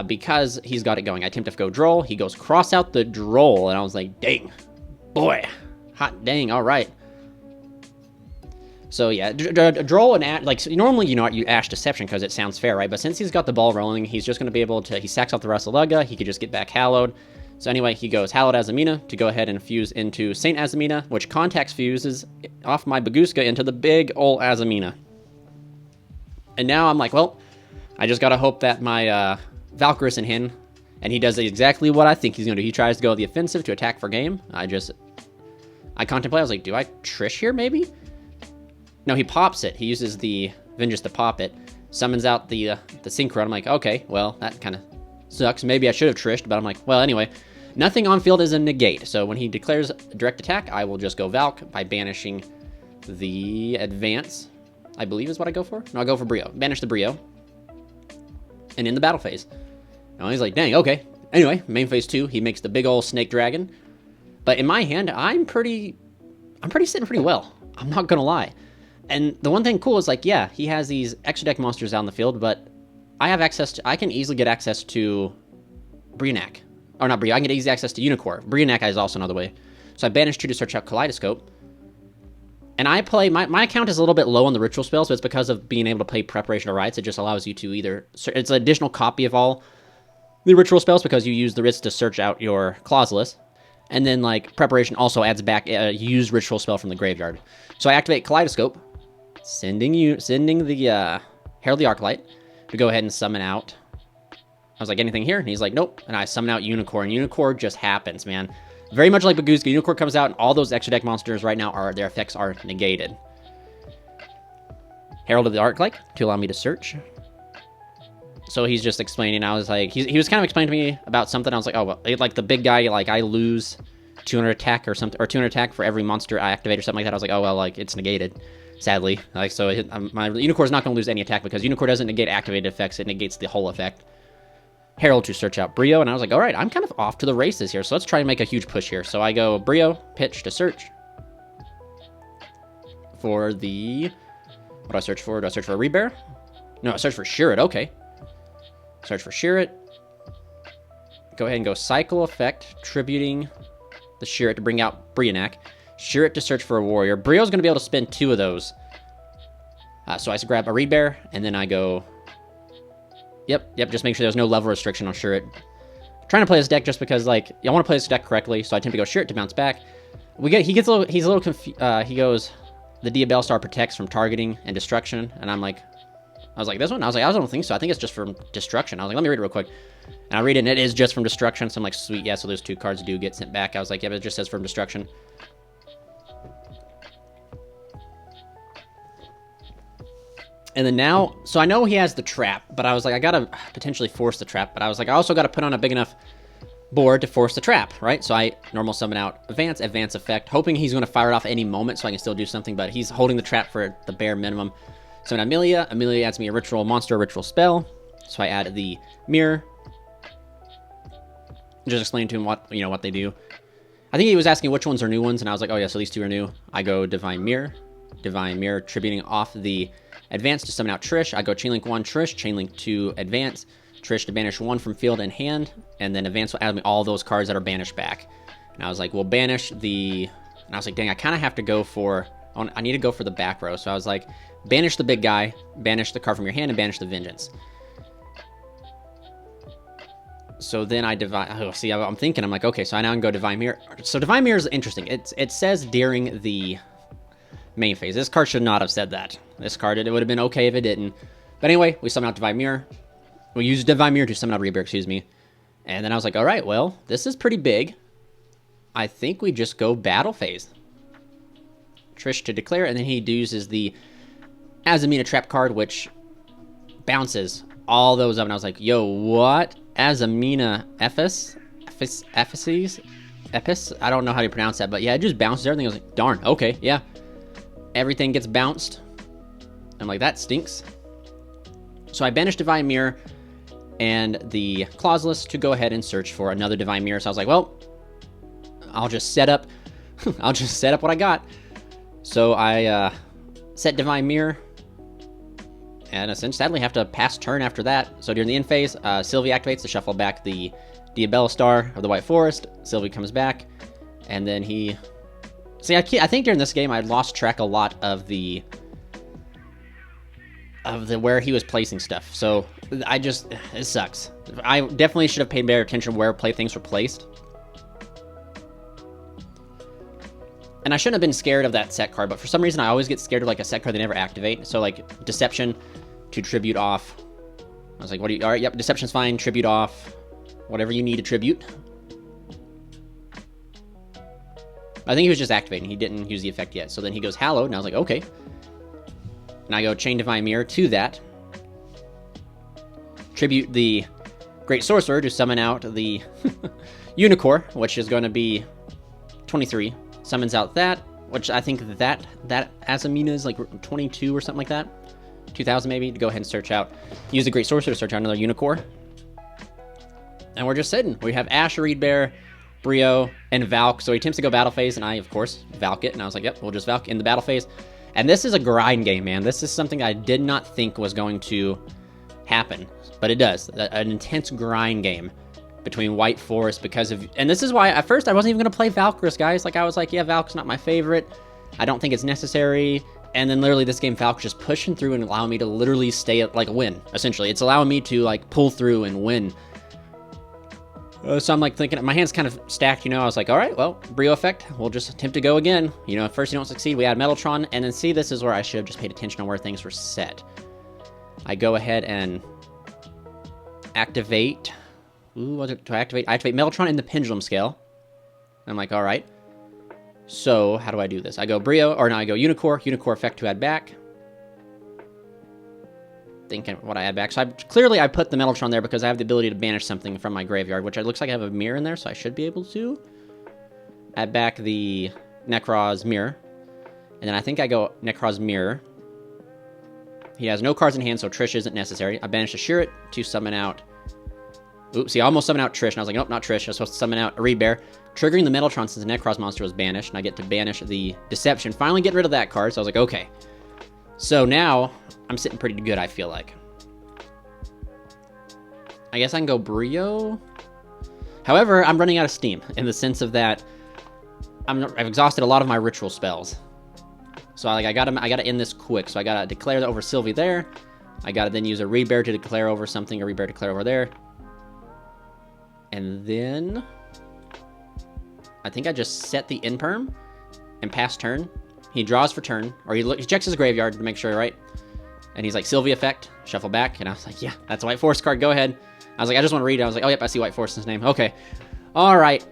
A: Because he's got it going. I attempt to go Droll, he goes cross out the Droll, and I was like, dang, boy, hot dang, all right. So yeah, Droll and Ash, like, so normally, you know, you Ash Deception because it sounds fair, right? But since he's got the ball rolling, he's just going to be able to, he sacks off the Rasalega, he could just get back Hallowed. So anyway, he goes Hallowed Azamina to go ahead and fuse into Saint Azamina, which contacts fuses off my Baguska into the big ol' Azamina. And now I'm like, well, I just got to hope that my Valkyris in hand, and he does exactly what I think he's going to do. He tries to go the offensive to attack for game. I contemplate, I was like, do I Trish here maybe? No, he pops it. He uses the Vengeance to pop it. Summons out the Synchro. I'm like, okay, well, that kind of sucks. Maybe I should have Trished, but I'm like, well, anyway. Nothing on field is a negate. So when he declares direct attack, I will just go Valk by banishing the Advance, I believe is what I go for. No, I go for Brio. Banish the Brio. And in the battle phase. Now he's like, dang, okay. Anyway, main phase 2, he makes the big old Snake Dragon. But in my hand, I'm sitting pretty well. I'm not gonna lie. And the one thing cool is, like, yeah, he has these extra deck monsters out in the field, but I have access to, I can easily get access to Brionac. Or not Brio, I can get easy access to Unicorn. Brionac is also another way. So I banish 2 to search out Kaleidoscope. And I play, my account is a little bit low on the ritual spells, but it's because of being able to play Preparation of Rites. It just allows you to either, it's an additional copy of all the ritual spells because you use the writs to search out your Clauselus. And then, like, Preparation also adds back a used ritual spell from the graveyard. So I activate Kaleidoscope, sending the Herald the Arclight to go ahead and summon out. I was like, anything here? And he's like, nope. And I summon out Unicorn. Unicorn just happens, man. Very much like Bagooska, Unicorn comes out, and all those extra deck monsters right now are their effects are negated. Herald of the Arc-like to allow me to search. So he's just explaining. I was like, he was kind of explaining to me about something. I was like, oh, well, like the big guy, like I lose 200 attack or something, or 200 attack for every monster I activate or something like that. I was like, oh, well, like it's negated, sadly. Like, so my Unicorn's not going to lose any attack because Unicorn doesn't negate activated effects. It negates the whole effect. Herald to search out BLMM, and I was like, all right, I'm kind of off to the races here. So let's try and make a huge push here. So I go BLMM, pitch to search for the, what do I search for? Do I search for a Rebear? No, I search for Shirret. Okay. Search for Shirret. Go ahead and go Cycle Effect, tributing the Shirret to bring out Brionac. Shirret to search for a Warrior. Brio's going to be able to spend 2 of those. So I grab a Rebear, and then I go... Yep, just make sure there's no level restriction on Shirret. Trying to play this deck just because, like, I want to play this deck correctly, so I attempt to go Shirret to bounce back. He's a little confused. He goes, the Diabell Star protects from targeting and destruction, and I was like, this one? I was like, I don't think so. I think it's just from destruction. I was like, let me read it real quick. And I read it, and it is just from destruction. So I'm like, sweet, yeah, so those 2 cards do get sent back. I was like, yeah, but it just says from destruction. And then now, so I know he has the trap, but I was like, I gotta potentially force the trap. But I was like, I also gotta put on a big enough board to force the trap, right? So I normal summon out advance effect, hoping he's gonna fire it off any moment so I can still do something, but he's holding the trap for the bare minimum. So in Amelia adds me a ritual monster, ritual spell. So I add the mirror. Just explain to him what they do. I think he was asking which ones are new ones, and I was like, oh yeah, so these 2 are new. I go Divine Mirror, tributing off the advance to summon out Trish. I go Chainlink 1 Trish, Chainlink 2 advance, Trish to banish 1 from field and hand, and then advance will add me all those cards that are banished back. And I was like, we'll banish the... And I was like, dang, I kind of have to go for... I need to go for the back row. So I was like, banish the big guy, banish the card from your hand, and banish the Vengeance. So then I divine... Oh, see, I'm thinking, I'm like, okay, so I now can go Divine Mirror. So Divine Mirror is interesting. It says during the main phase. This card should not have said that. This card, it would have been okay if it didn't. But anyway, we summon out Divine Mirror. We use Divine Mirror to summon out Rebear, excuse me. And then I was like, all right, well, this is pretty big. I think we just go battle phase. Trish to declare, and then he uses the Azamina trap card, which bounces all those up. And I was like, yo, what? Azamina Epis? I don't know how to pronounce that, but yeah, it just bounces everything. I was like, darn, okay, yeah. Everything gets bounced. I'm like, that stinks. So I banished Divine Mirror and the Clauseless to go ahead and search for another Divine Mirror. So I was like, well, I'll just set up what I got. So I set Divine Mirror, and essentially sadly have to pass turn after that. So during the end phase, Sylvie activates to shuffle back the Diabell Star of the White Forest. Sylvie comes back, and then he... See, I think during this game I lost track a lot of the where he was placing stuff. So it sucks. I definitely should have paid better attention where things were placed. And I shouldn't have been scared of that set card, but for some reason I always get scared of like a set card they never activate. So like Deception to tribute off. I was like, what do you... Alright, yep, Deception's fine, tribute off. Whatever you need to tribute. I think he was just activating. He didn't use the effect yet. So then he goes Hallowed, and I was like, okay. And I go Chain Divine Mirror to that. Tribute the Great Sorcerer to summon out the Unicorn, which is going to be 23. Summons out that, which I think that Azamina is like 22 or something like that. 2000 maybe, to go ahead and search out. Use the Great Sorcerer to search out another Unicorn. And we're just sitting. We have Ash, Reedbear, Brio, and Valk. So he attempts to go battle phase, and I, of course, Valk it. And I was like, yep, we'll just Valk in the battle phase. And this is a grind game, man. This is something I did not think was going to happen. But it does. An intense grind game between White Forest because of... And this is why, at first, I wasn't even going to play Valkyris, guys. Like, I was like, yeah, Valk's not my favorite. I don't think it's necessary. And then literally this game, Valk's just pushing through and allowing me to literally stay at, like, a win, essentially. It's allowing me to, like, pull through and win. So I'm, like, thinking... My hand's kind of stacked, you know. I was like, all right, well, Brio effect. We'll just attempt to go again. You know, at first you don't succeed. We add Metaltron. And then, see, this is where I should have just paid attention on where things were set. I go ahead and activate... Ooh, what do I activate? I activate Metaltron in the Pendulum Scale. I'm like, all right. So how do I do this? I go BLMM, or no, I go YuGiOh effect to add back. Thinking what I add back. So clearly I put the Mellotron there because I have the ability to banish something from my graveyard, which it looks like I have a mirror in there, so I should be able to add back the Nekroz mirror. And then I think I go Nekroz mirror. He has no cards in hand, so Trish isn't necessary. I banish a Shirit to summon out... Oops, see, I almost summoned out Trish, and I was like, nope, not Trish. I was supposed to summon out a Rebear, triggering the Mellotron since the Nekroz monster was banished, and I get to banish the Deception. Finally getting rid of that card, so I was like, okay. So now, I'm sitting pretty good, I feel like. I guess I can go BLMM. However, I'm running out of steam, in the sense of that I've exhausted a lot of my ritual spells. So I gotta end this quick. So I gotta declare over Sylvie there. I gotta then use a Rebear to declare over something, a Rebear to declare over there. And then I think I just set the Imperm and pass turn. He draws for turn, or he checks his graveyard to make sure, right? And he's like, Sylvie effect, shuffle back. And I was like, yeah, that's a White Force card, go ahead. I was like, I just want to read it. I was like, oh, yep, I see White Force's name. Okay. All right.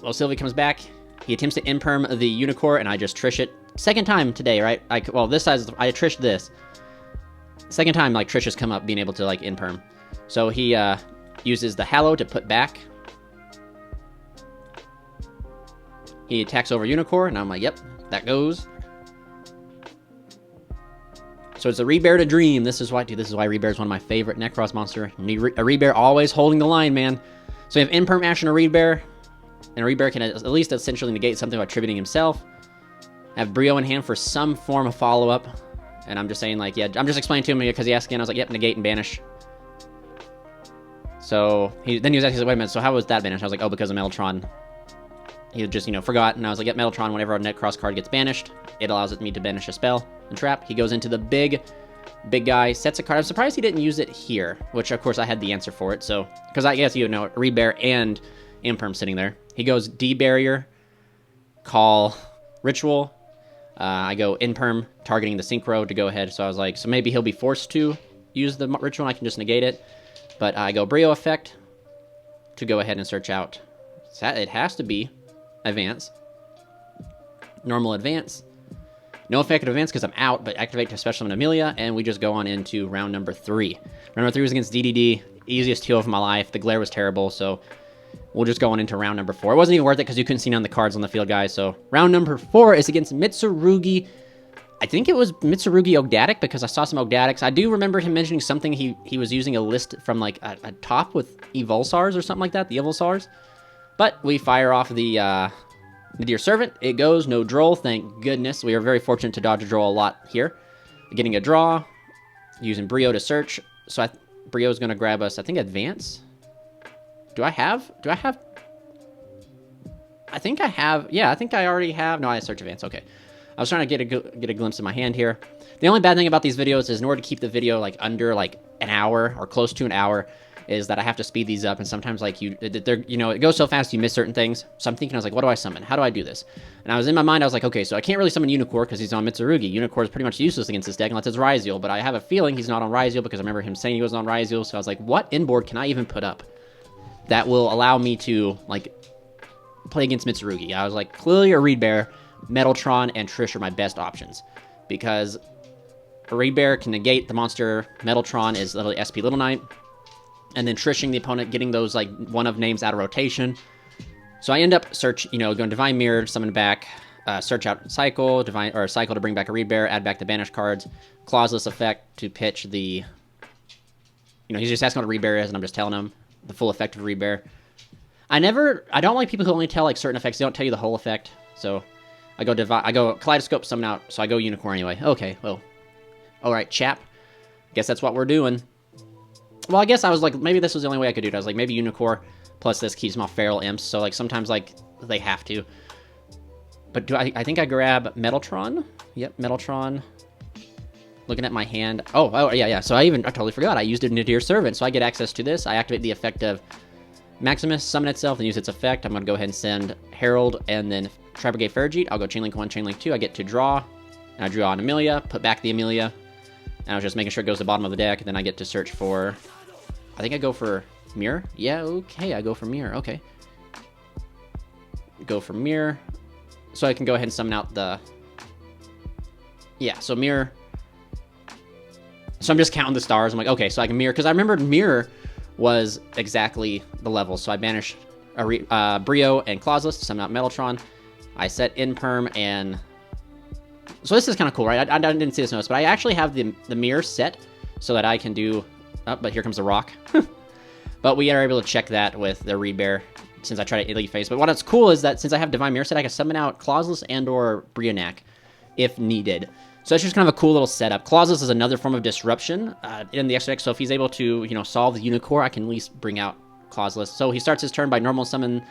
A: Well, Sylvie comes back. He attempts to Imperm the YuGiOh, and I just Trish it. Second time today, right? Well, this size, I Trished this. Second time, like, Trish has come up being able to, like, Imperm. So he uses the Hallow to put back. He attacks over YuGiOh, and I'm like, yep, that goes. So it's a Rebear to Dream. This is why, dude, this is why Rebear is one of my favorite Necros monster. A Rebear always holding the line, man. So we have Imperm action a Rebear, and a Rebear can at least essentially negate something by attributing himself. I have BLMM in hand for some form of follow-up. And I'm just saying, like, yeah, I'm just explaining to him because he asked again. I was like, yep, negate and banish. So then he was asking, wait a minute, so how was that banished? I was like, oh, because of Mellotron. He just, forgot. And I was like, yep, Mellotron, whenever a Necros card gets banished, it allows me to banish a spell and trap. He goes into the big guy, sets a card. I'm surprised he didn't use it here, which, of course, I had the answer for it. So, because I guess, Rebear and Imperm sitting there. He goes D-Barrier, call Ritual. I go Imperm, targeting the Synchro to go ahead. So I was like, so maybe he'll be forced to use the Ritual, and I can just negate it. But I go BLMM effect to go ahead and search out. It has to be advance. Normal advance. No effective advance because I'm out, but activate to special summon Amelia, and we just go on into round number 3. Round number 3 was against DDD. Easiest heal of my life. The glare was terrible, so we'll just go on into round number 4. It wasn't even worth it because you couldn't see none of the cards on the field, guys. So round number 4 is against Mitsurugi. I think it was Mitsurugi Ogdatic because I saw some Ogdatics. I do remember him mentioning something. He was using a list from like a top with Evolsars or something like that, the Evolsars. But we fire off the Dear Servant. It goes, no droll, thank goodness. We are very fortunate to dodge a droll a lot here. Getting a draw, using BLMM to search. So BLMM is going to grab us, I think, advance. Do I have? I think I have. Yeah, I think I already have. No, I search advance. Okay. I was trying to get a glimpse of my hand here. The only bad thing about these videos is in order to keep the video like under like an hour or close to an hour is that I have to speed these up, and sometimes like it goes so fast you miss certain things. So I'm thinking, I was like, what do I summon? How do I do this? And I was in my mind, I was like, okay, so I can't really summon YuGiOh because he's on Mitsurugi. YuGiOh is pretty much useless against this deck unless it's Ryzeal, but I have a feeling he's not on Ryzeal because I remember him saying he was on Ryzeal. So I was like, what inboard can I even put up that will allow me to like play against Mitsurugi? I was like, clearly a Rebear, Mellotron, and Trish are my best options because a Rebear can negate the monster. Mellotron is literally SP Little Knight, and then Trishing the opponent, getting those like one of names out of rotation. So I end up going Divine Mirror, summon back, search out Cycle, Cycle to bring back a Rebear, add back the banished cards, Clauseless effect to pitch the. He's just asking what a Rebear is, and I'm just telling him the full effect of Rebear. I don't like people who only tell like certain effects. They don't tell you the whole effect. So I go Kaleidoscope, summon out. So I go YuGiOh anyway. Okay, well, all right, chap. Guess that's what we're doing. Well, I guess I was like, maybe this was the only way I could do it. I was like, maybe YuGiOh plus this keeps them off feral imps. So like sometimes like they have to. But I think I grab Mellotron. Yep, Mellotron. Looking at my hand. Oh yeah. So I totally forgot. I used it in a Dear Servant. So I get access to this. I activate the effect of Maximus, summon itself, and use its effect. I'm going to go ahead and send Herald and then Tribrigade Ferrijit. I'll go Chainlink 1, Chainlink 2. I get to draw. And I drew on Amelia, put back the Amelia. And I was just making sure it goes to the bottom of the deck. And then I get to search for... I think I go for Mirror. Yeah, okay. I go for Mirror. Okay. go for mirror. So I can go ahead and summon out the... Yeah, so mirror. So I'm just counting the stars. I'm like, okay, so I can mirror. Because I remembered mirror was exactly the level. So I banished BLMM and Clauseless to summon out Metaltron. I set in perm and... So this is kind of cool, right? I didn't see this notice, but I actually have the mirror set so that I can do... Oh, but here comes the rock. But we are able to check that with the Rebear since I tried to Elite Phase. But what's cool is that since I have Divine Mirror set, I can summon out Clauseless and or Brionac if needed. So that's just kind of a cool little setup. Clauseless is another form of disruption in the extra deck, so if he's able to, you know, solve the Unicorn, I can at least bring out Clauseless. So he starts his turn by normal summon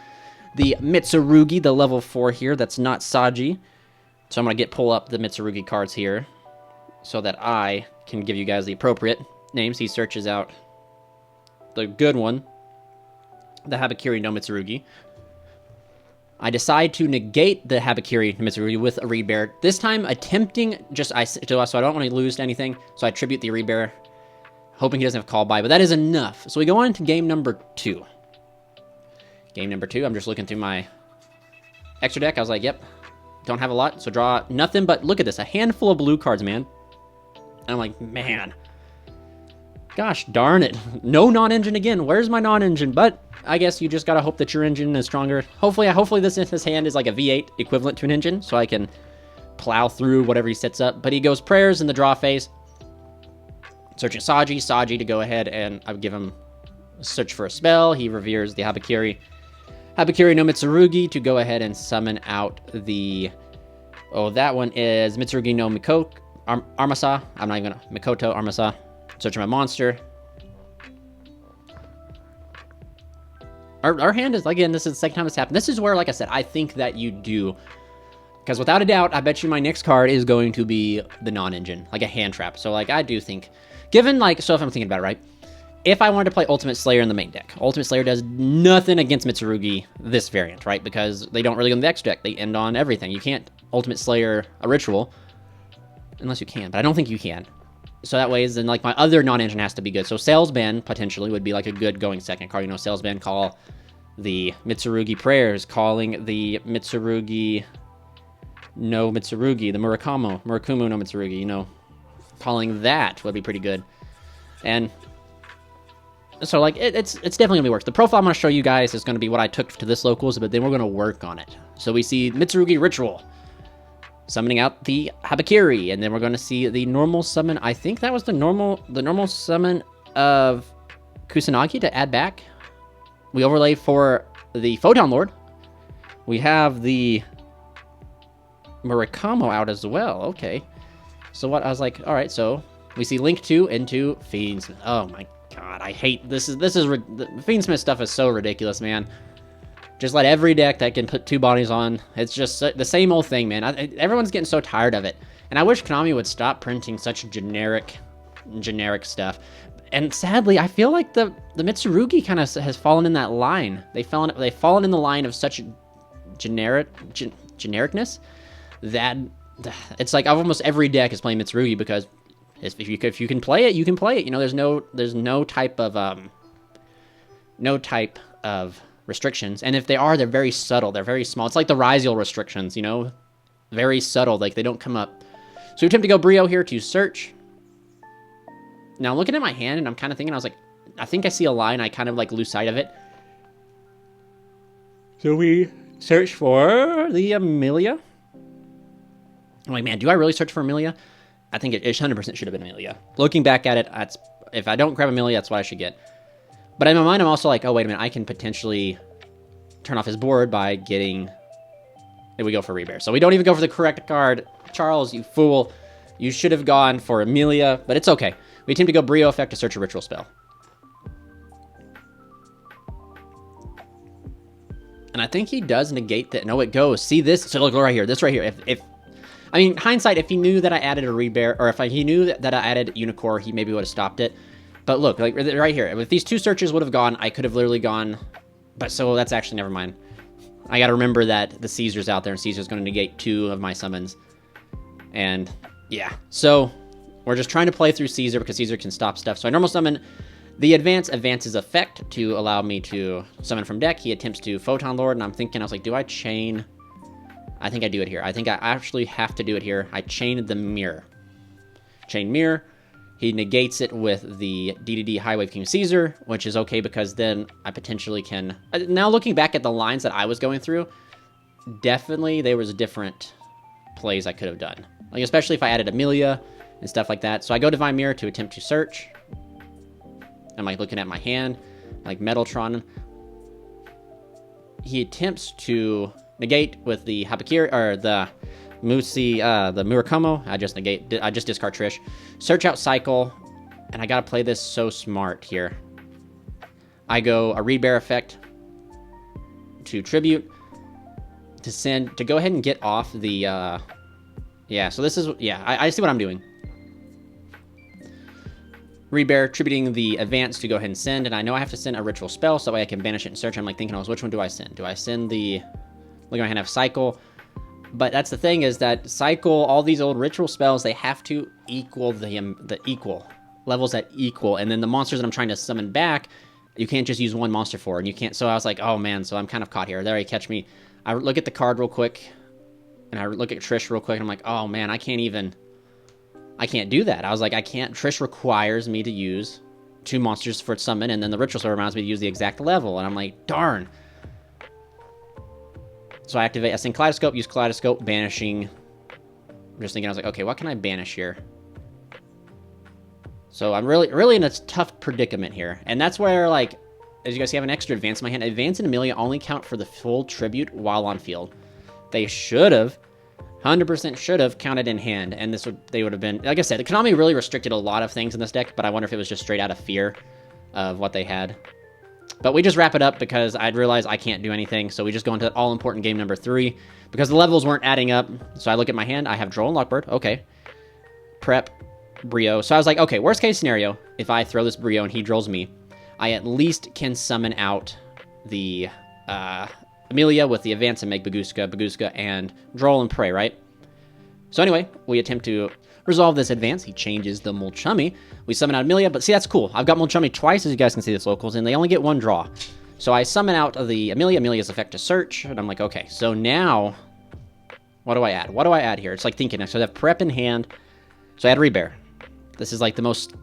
A: the Mitsurugi, the level 4 here. That's not Saji. So I'm going to pull up the Mitsurugi cards here so that I can give you guys the appropriate names. He searches out the good one, the Habakiri no Mitsurugi. I decide to negate the Habakiri no Mitsurugi with a Rebear. This time attempting so I don't want to lose anything. So I tribute the Rebear, hoping he doesn't have call by, but that is enough. So we go on to game number 2. Game number 2, I'm just looking through my extra deck. I was like, yep, don't have a lot, so draw nothing, but look at this, a handful of blue cards, man. And I'm like, man, gosh darn it. No non-engine again. Where's my non-engine? But I guess you just gotta hope that your engine is stronger. Hopefully this hand is like a V8 equivalent to an engine, so I can plow through whatever he sets up. But he goes prayers in the draw phase. Searching Saji to go ahead and I would give him a search for a spell. He reveres the Habakiri no Mitsurugi to go ahead and summon out the... Oh, that one is Mitsurugi no Armasa. I'm not even gonna... Mikoto Armasa. Searching my monster. Our hand is, again, this is the second time it's happened. This is where, like I said, I think that you do. Because without a doubt, I bet you my next card is going to be the non-engine. Like a hand trap. So, like, I do think... Given, like... So if I'm thinking about it, right? If I wanted to play Ultimate Slayer in the main deck, Ultimate Slayer does nothing against Mitsurugi this variant, right? Because they don't really go in the X deck. They end on everything. You can't Ultimate Slayer a ritual. Unless you can, but I don't think you can. So that way, then like my other non-engine has to be good. So Salesman potentially would be like a good going second card. You know, Salesman call the Mitsurugi prayers, calling the Mitsurugi no Mitsurugi, the Murakumo no Mitsurugi, you know, calling that would be pretty good. And so like it's definitely gonna be worse. The profile I'm gonna show you guys is gonna be what I took to this locals, but then we're gonna work on it. So we see Mitsurugi Ritual summoning out the Habakiri, and then we're gonna see the normal summon. I think that was the normal summon of Kusanagi to add back. We overlay for the Photon Lord. We have the Murakamo out as well. Okay. So what I was like, all right, so we see Link 2 into Fiendsmith. Oh my god, I hate this. The Fiendsmith stuff is so ridiculous, man. Just let every deck that can put 2 bodies on. It's just the same old thing, man. Everyone's getting so tired of it. And I wish Konami would stop printing such generic stuff. And sadly, I feel like the Mitsurugi kind of has fallen in that line. They've fallen in the line of such genericness that it's like almost every deck is playing Mitsurugi because if you can play it, you can play it. You know, there's no type of restrictions, and if they are, they're very subtle. They're very small. It's like the Ryziel restrictions, you know, very subtle. Like they don't come up. So we attempt to go BLMM here to search. Now looking at my hand, and I'm kind of thinking, I was like, I think I see a line. I kind of like lose sight of it. So we search for the Amelia. I'm like, man, do I really search for Amelia? I think it 100% should have been Amelia. Looking back at it, if I don't grab Amelia, that's what I should get. But in my mind, I'm also like, oh, wait a minute. I can potentially turn off his board by getting... Here we go for Rebear. So we don't even go for the correct card. Charles, you fool. You should have gone for Amelia, but it's okay. We attempt to go BLMM effect to search a ritual spell. And I think he does negate that. No, it goes. See this? So look right here. This right here. I mean, hindsight, if he knew that I added a Rebear, or if he knew that I added Unicorn, he maybe would have stopped it. But look, like right here, if these 2 searches would have gone, I could have literally gone, but so that's actually, never mind. I got to remember that the Caesar's out there, and Caesar's going to negate 2 of my summons. And yeah, so we're just trying to play through Caesar because Caesar can stop stuff. So I normal summon The advances effect to allow me to summon from deck. He attempts to Photon Lord, and I'm thinking, I was like, do I chain? I think I do it here. I think I actually have to do it here. I chained the mirror. Chain mirror. He negates it with the DDD High Wave King Caesar, which is okay because then I potentially can... Now looking back at the lines that I was going through, definitely there was different plays I could have done. Like, especially if I added Amelia and stuff like that. So I go Divine Mirror to attempt to search. I'm like looking at my hand, like Metaltron. He attempts to negate with the Hapakiri, or the the Murakumo. I just discard Trish. Search out Cycle, and I gotta play this so smart here. I go a Reed Bear effect to Tribute, to go ahead and get off the, yeah, so this is, yeah, I see what I'm doing. Rebear, tributing the advance to go ahead and send, and I know I have to send a ritual spell so that way I can banish it and search. I'm like thinking, which one do I send? Do I send the, look at my hand, I have Cycle, but that's the thing is that Cycle, all these old ritual spells, they have to equal the equal, levels that equal, and then the monsters that I'm trying to summon back, you can't just use one monster for, and you can't, so I was like, oh man, so I'm kind of caught here. There, you catch me. I look at the card real quick, and I look at Trish real quick, and I'm like, oh man, I can't do that. I was like, I can't. Trish requires me to use 2 monsters for summon, and then the ritual spell reminds me to use the exact level, and I'm like, darn. So I send Kaleidoscope, use Kaleidoscope, banishing. I'm just thinking, I was like, okay, what can I banish here? So I'm really in a tough predicament here, and that's where, like, as you guys see, I have an extra advance in my hand. Advance and Amelia only count for the full tribute while on field. They should have. 100% should have counted in hand, and they would have been, like I said, the Konami really restricted a lot of things in this deck, but I wonder if it was just straight out of fear of what they had. But we just wrap it up because I'd realized I can't do anything, so we just go into all-important game number 3, because the levels weren't adding up. So I look at my hand, I have Droll and Lockbird, okay. Prep, Brio. So I was like, okay, worst case scenario, if I throw this Brio and he drills me, I at least can summon out the, Amelia with the advance and make Baguska, and Droll and Prey, right? So anyway, we attempt to resolve this advance. He changes the Mulchummy. We summon out Amelia, but see, that's cool. I've got Mulchummy twice, as you guys can see this locals, and they only get 1 draw. So I summon out the Amelia. Amelia's effect to search, and I'm like, okay, so now, what do I add? What do I add here? It's like thinking, so I have Prep in hand, so I add Rebear. This is like the most,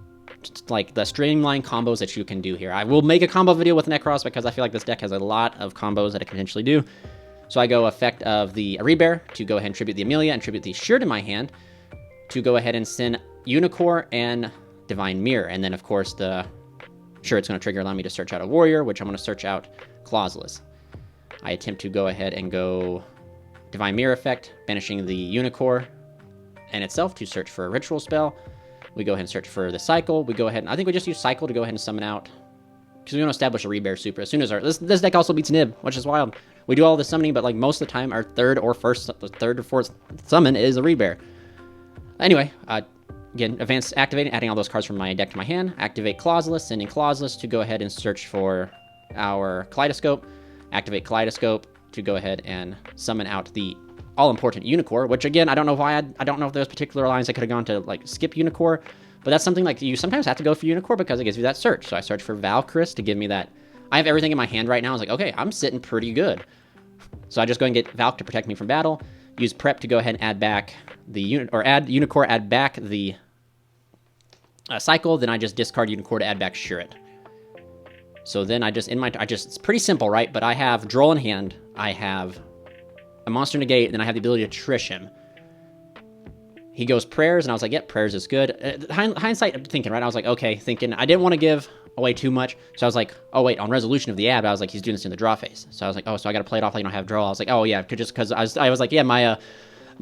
A: like, the streamlined combos that you can do here. I will make a combo video with Necros because I feel like this deck has a lot of combos that it can potentially do. So I go effect of the Rebear to go ahead and tribute the Amelia and tribute the Shirt in my hand to go ahead and send Unicorn and Divine Mirror. And then, of course, the Shirt's going to trigger, allow me to search out a Warrior, which I'm going to search out Clauseless. I attempt to go ahead and go Divine Mirror effect, banishing the Unicorn and itself to search for a ritual spell. We go ahead and search for the Cycle. We go ahead and, I think we just use Cycle to go ahead and summon out, because we want to establish a Rebear super as soon as this deck also beats Nib, which is wild. We do all the summoning, but like most of the time, our third or fourth summon is a Rebear. Anyway, again, advance activating, adding all those cards from my deck to my hand. Activate Clauseless, sending Clauseless to go ahead and search for our Kaleidoscope. Activate Kaleidoscope to go ahead and summon out the all-important Unicorn, which again, I don't know why, I don't know if there's particular lines I could have gone to like skip Unicorn, but that's something like you sometimes have to go for Unicorn because it gives you that search. So I search for Valkyris to give me that. I have everything in my hand right now. I was like, okay, I'm sitting pretty good. So I just go and get Valk to protect me from battle. Use Prep to go ahead and add back the unit, or add Unicorn, add back the Cycle. Then I just discard Unicorn to add back Shirt. So then it's pretty simple, right? But I have Droll in hand. I have a monster negate, and then I have the ability to Trish him. He goes Prayers, and I was like, yep, Prayers is good. Hindsight thinking, right? I was like, okay, thinking, I didn't want to give away too much, so I was like, oh wait, on Resolution of the Ab, I was like, he's doing this in the draw phase. So I was like, oh, so I gotta play it off like I don't have draw. I was like, oh yeah, because I was like, yeah, my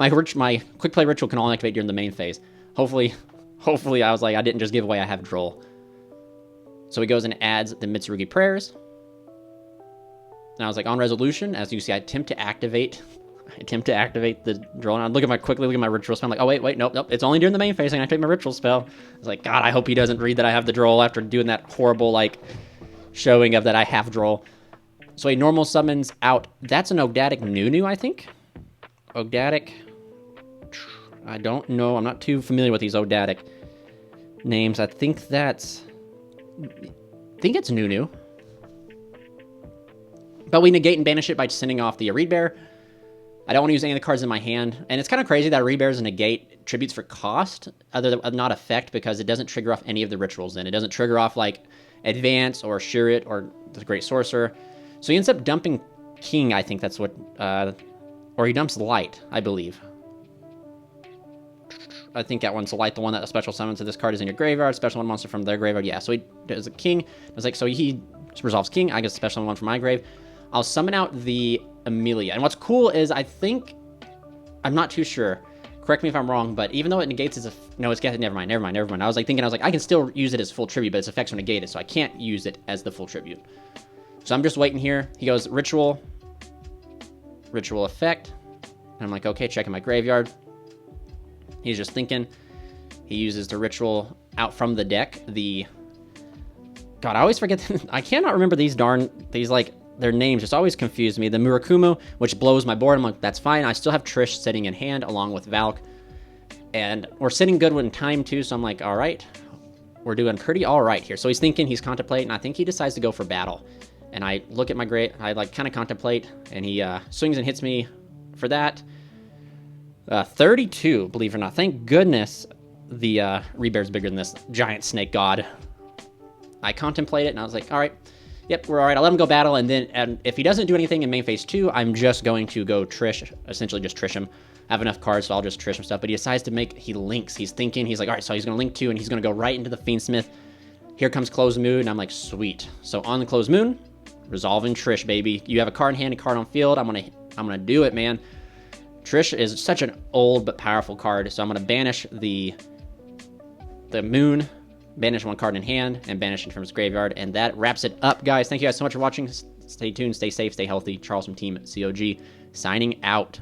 A: quick play ritual can only activate during the main phase. Hopefully, I was like, I didn't just give away I have Droll. So he goes and adds the Mitsurugi Prayers. And I was like, on Resolution, as you see, I attempt to activate the Droll. And I quickly look at my ritual spell. I'm like, oh wait, nope. It's only during the main phase I can activate my ritual spell. I was like, God, I hope he doesn't read that I have the Droll after doing that horrible, like, showing of that I have Droll. So he normal summons out. That's an Ogdatic Nunu, I think. Ogdatic. I don't know. I'm not too familiar with these Ogdatic names. I think that's think it's Nunu. But we negate and banish it by sending off the Reed Bear. I don't want to use any of the cards in my hand. And it's kind of crazy that Reed Bear is a negate tributes for cost, other than not effect, because it doesn't trigger off any of the rituals then. It doesn't trigger off like Advance or Shurit or the Great Sorcerer. So he ends up dumping King, I think that's what, or he dumps Light, I believe. I think that one's Light, the one that a special summons to this card is in your graveyard, special one monster from their graveyard. Yeah, so he does a King. It's like, so he resolves King, I get a special one from my grave. I'll summon out the Amelia. And what's cool is I think, I'm not too sure, correct me if I'm wrong, but even though it negates as a, no, it's got, never mind. I was thinking, I can still use it as full tribute, but its effects are negated, so I can't use it as the full tribute. So I'm just waiting here. He goes, ritual effect. And I'm like, okay, checking my graveyard. He's just thinking. He uses the ritual out from the deck. God, I always forget, I cannot remember these like, their names just always confuse me. The Murakumo, which blows my board. I'm like, that's fine. I still have Trish sitting in hand along with Valk. And we're sitting good in time too, so I'm like, all right. We're doing pretty all right here. So he's thinking, he's contemplating. I think he decides to go for battle. And I look at my grave, I like kind of contemplate, and he swings and hits me for that. 32, believe it or not. Thank goodness the Reed Bear's bigger than this giant snake god. I contemplate it, and I was like, all right, yep, we're all right. I'll let him go battle, and then if he doesn't do anything in main phase 2, I'm just going to go Trish, essentially just Trish him. I have enough cards, so I'll just Trish him stuff. But he decides to he links. He's thinking, he's like, all right, so he's going to link 2, and he's going to go right into the Fiendsmith. Here comes Closed Moon, and I'm like, sweet. So on the Closed Moon, resolving Trish, baby. You have a card in hand, a card on field. I'm gonna do it, man. Trish is such an old but powerful card, so I'm gonna banish the Moon, banish one card in hand, and banish it from his graveyard, and that wraps it up, guys. Thank you guys so much for watching. Stay tuned, stay safe, stay healthy. Charles from Team COG, signing out.